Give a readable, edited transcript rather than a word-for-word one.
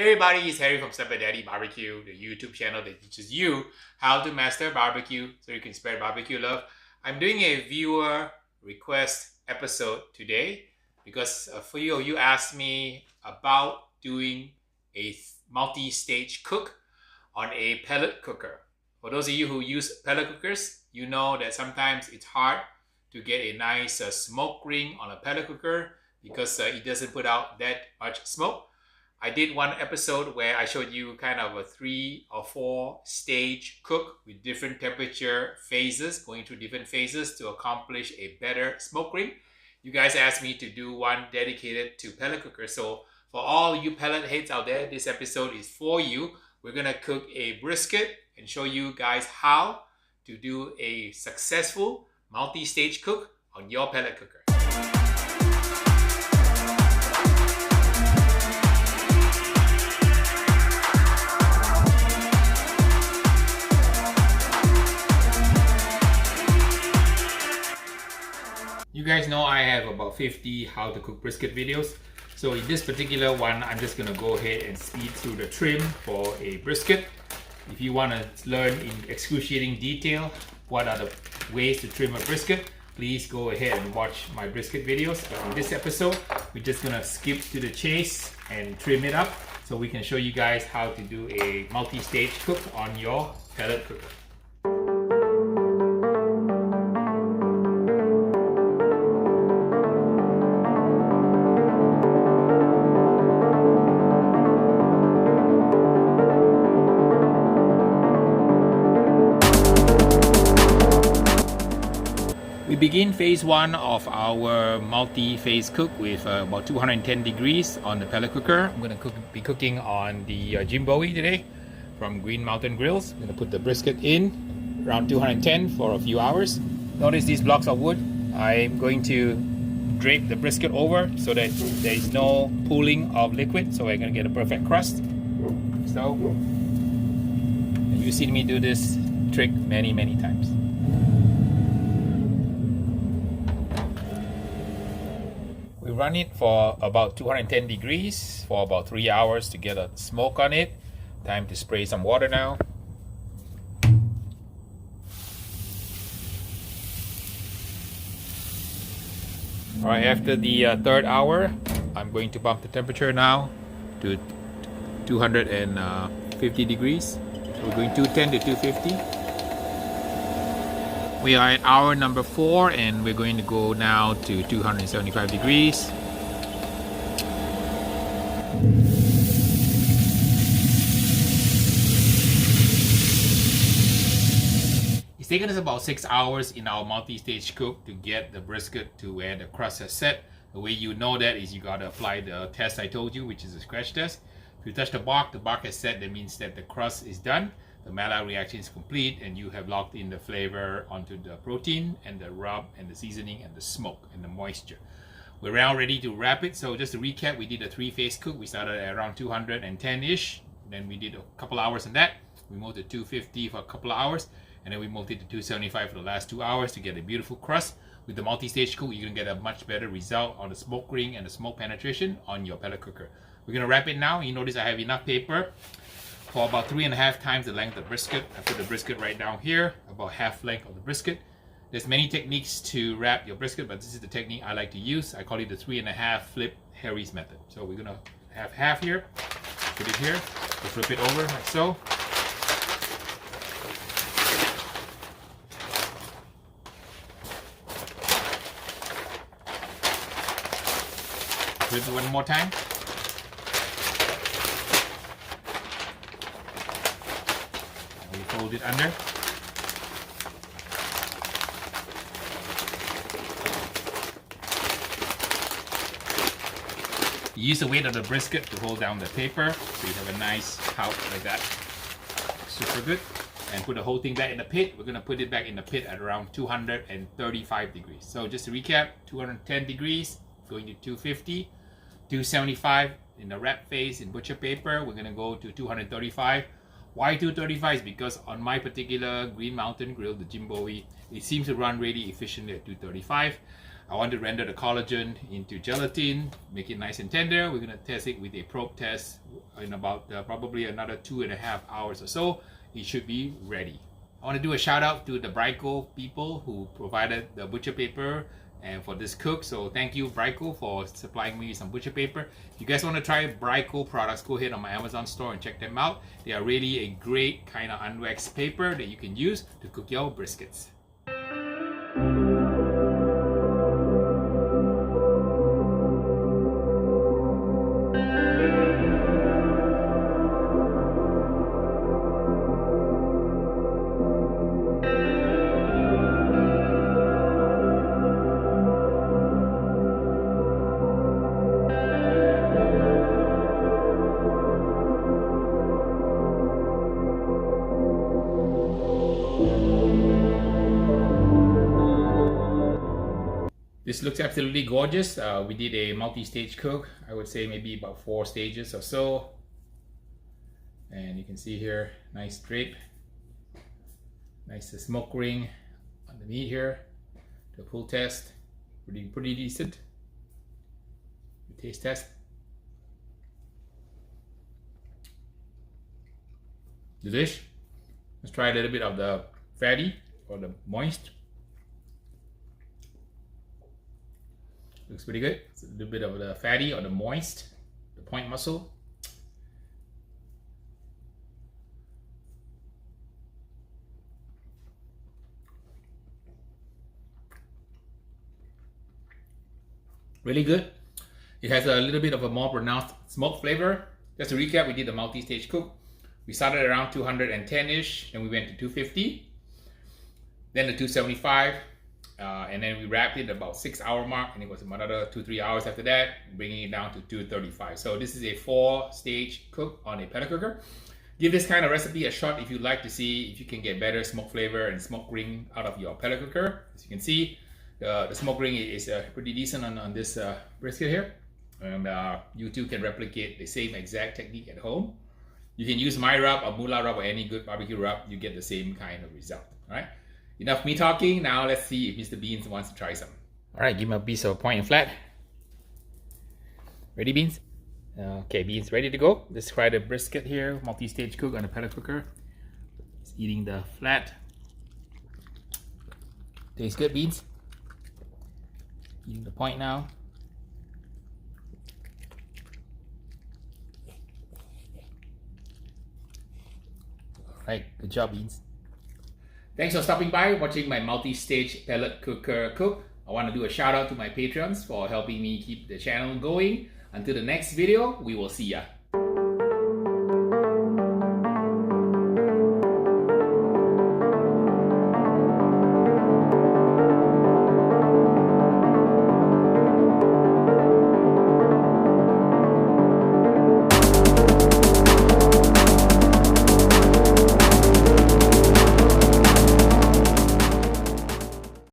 Hey everybody, it's Harry from Step by Daddy BBQ, the YouTube channel that teaches you how to master barbecue so you can spread barbecue love. I'm doing a viewer request episode today because a few of you asked me about doing a multi-stage cook on a pellet cooker. For those of you who use pellet cookers, you know that sometimes it's hard to get a nice smoke ring on a pellet cooker because it doesn't put out that much smoke. I did one episode where I showed you kind of a 3 or 4 stage cook with different temperature phases, going through different phases to accomplish a better smoke ring. You guys asked me to do one dedicated to pellet cookers. So for all you pellet heads out there, this episode is for you. We're gonna cook a brisket and show you guys how to do a successful multi-stage cook on your pellet cooker. You guys know I have about 50 how to cook brisket videos. So in this particular one, I'm just gonna go ahead and speed through the trim for a brisket. If you wanna learn in excruciating detail what are the ways to trim a brisket, please go ahead and watch my brisket videos. But in this episode, we're just gonna skip to the chase and trim it up so we can show you guys how to do a multi-stage cook on your pellet cooker. We begin phase 1 of our multi-phase cook with about 210 degrees on the pellet cooker. I'm going to be cooking on the Bowie today from Green Mountain Grills. I'm going to put the brisket in around 210 for a few hours. Notice these blocks of wood. I'm going to drape the brisket over so that there is no pooling of liquid, so we're going to get a perfect crust. So, and you've seen me do this trick many times. We run it for about 210 degrees for about 3 hours to get a smoke on it. Time to spray some water now. Alright, after the third hour, I'm going to bump the temperature now to 250 degrees. So we're going 210 to 250. We are at hour number 4 and we're going to go now to 275 degrees. It's taken us about 6 hours in our multi-stage cook to get the brisket to where the crust has set. The way you know that is you gotta apply the test I told you, which is a scratch test. If you touch the bark has set, that means that the crust is done. The Maillard reaction is complete and you have locked in the flavor onto the protein and the rub and the seasoning and the smoke and the moisture. We're now ready to wrap it. So just to recap, we did a 3-phase cook. We started at around 210-ish. Then we did a couple hours on that. We moved to 250 for a couple of hours. And then we moved it to 275 for the last 2 hours to get a beautiful crust. With the multi-stage cook, you're going to get a much better result on the smoke ring and the smoke penetration on your pellet cooker. We're going to wrap it now. You notice I have enough paper for about 3.5 times the length of brisket. I put the brisket right down here, about half length of the brisket. There's many techniques to wrap your brisket, but this is the technique I like to use. I call it the 3.5 flip Harry's method. So we're gonna have half here, put it here, we'll flip it over like so. Flip it one more time. Fold it under. Use the weight of the brisket to hold down the paper so you have a nice pouch like that. Super good. And put the whole thing back in the pit. We're going to put it back in the pit at around 235 degrees. So just to recap, 210 degrees going to 250, 275 in the wrap phase in butcher paper. We're going to go to 235. Why 235 is because on my particular Green Mountain grill, the Bowie, it seems to run really efficiently at 235. I want to render the collagen into gelatin, make it nice and tender. We're gonna test it with a probe test in about probably another 2.5 hours or so. It should be ready. I want to do a shout out to the Brisket people who provided the butcher paper and for this cook. So thank you, Brisket, for supplying me some butcher paper. If you guys want to try Brisket products, go ahead on my Amazon store and check them out. They are really a great kind of unwaxed paper that you can use to cook your briskets. This looks absolutely gorgeous. We did a multi-stage cook. I would say maybe about 4 stages or so. And you can see here, nice drape. Nice smoke ring on the meat here. The pull test, pretty decent. The taste test. The dish. Let's try a little bit of the fatty or the moist. Looks pretty good. It's a little bit of the fatty or the moist, the point muscle. Really good. It has a little bit of a more pronounced smoke flavor. Just to recap, we did the multi-stage cook. We started around 210-ish, and we went to 250, then the 275. And then we wrapped it at about 6-hour mark, and it was another 2-3 hours after that, bringing it down to 235. So this is a 4-stage cook on a pellet cooker. Give this kind of recipe a shot if you'd like to see if you can get better smoke flavor and smoke ring out of your pellet cooker. As you can see, the smoke ring is pretty decent on this brisket here, and you too can replicate the same exact technique at home. You can use my rub or moolah rub or any good barbecue rub. You get the same kind of result. All right. Enough me talking. Now let's see if Mr. Beans wants to try some. All right, give him a piece of point and flat. Ready, Beans? Okay, Beans, ready to go. Let's try the brisket here, multi-stage cook on a pellet cooker. He's eating the flat. Tastes good, Beans. Eating the point now. All right, good job, Beans. Thanks for stopping by, watching my multi-stage pellet cooker cook. I want to do a shout out to my patrons for helping me keep the channel going. Until the next video, we will see ya.